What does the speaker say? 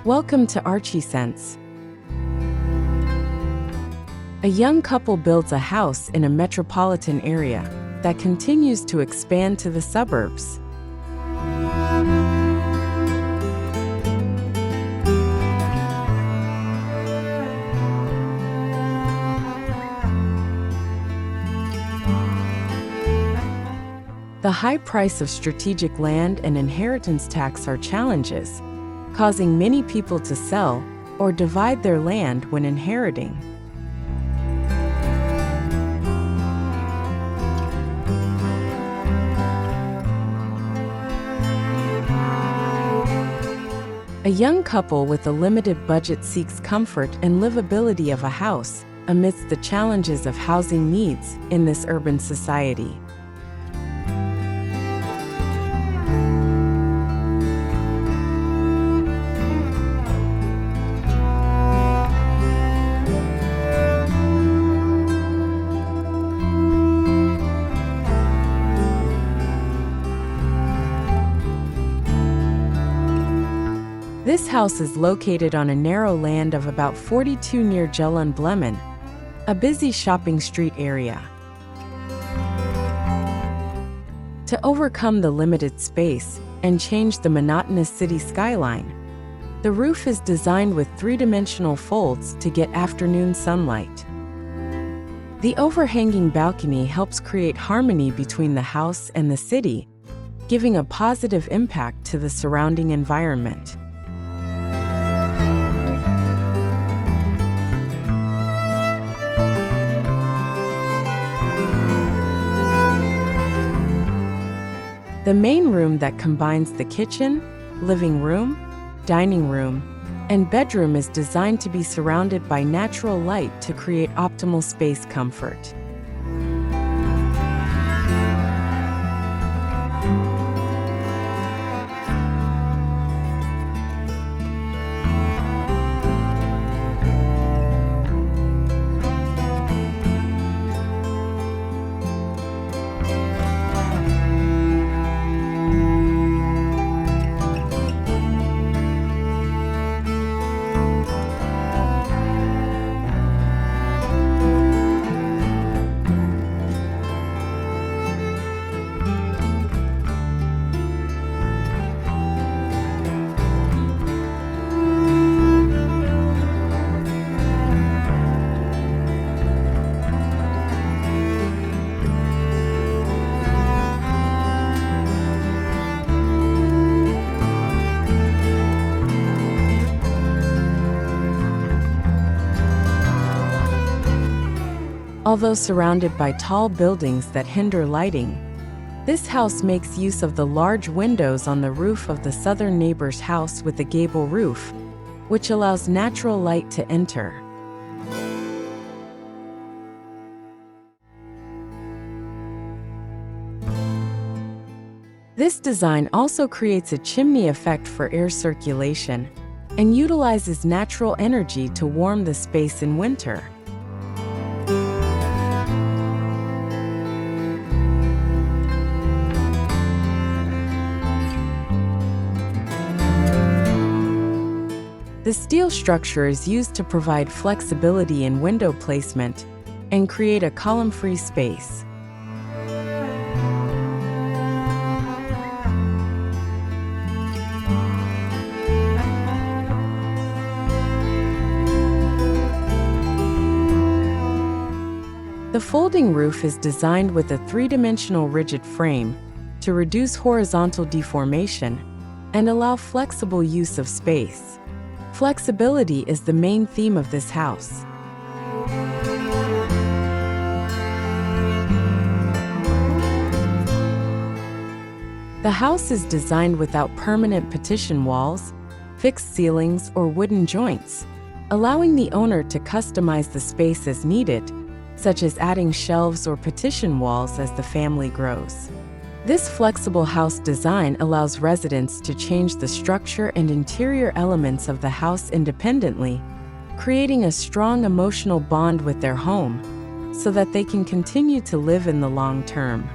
Welcome to Archiesense. A young couple builds a house in a metropolitan area that continues to expand to the suburbs. The high price of strategic land and inheritance tax are challenges, causing many people to sell or divide their land when inheriting. A young couple with a limited budget seeks comfort and livability of a house amidst the challenges of housing needs in this urban society. This house is located on a narrow land of about 42 near Blemen, a busy shopping street area. To overcome the limited space and change the monotonous city skyline, the roof is designed with three-dimensional folds to get afternoon sunlight. The overhanging balcony helps create harmony between the house and the city, giving a positive impact to the surrounding environment. The main room that combines the kitchen, living room, dining room, and bedroom is designed to be surrounded by natural light to create optimal space comfort. Although surrounded by tall buildings that hinder lighting, this house makes use of the large windows on the roof of the southern neighbor's house with a gable roof, which allows natural light to enter. This design also creates a chimney effect for air circulation and utilizes natural energy to warm the space in winter. The steel structure is used to provide flexibility in window placement and create a column-free space. The folding roof is designed with a three-dimensional rigid frame to reduce horizontal deformation and allow flexible use of space. Flexibility is the main theme of this house. The house is designed without permanent partition walls, fixed ceilings, or wooden joints, allowing the owner to customize the space as needed, such as adding shelves or partition walls as the family grows. This flexible house design allows residents to change the structure and interior elements of the house independently, creating a strong emotional bond with their home so that they can continue to live in the long term.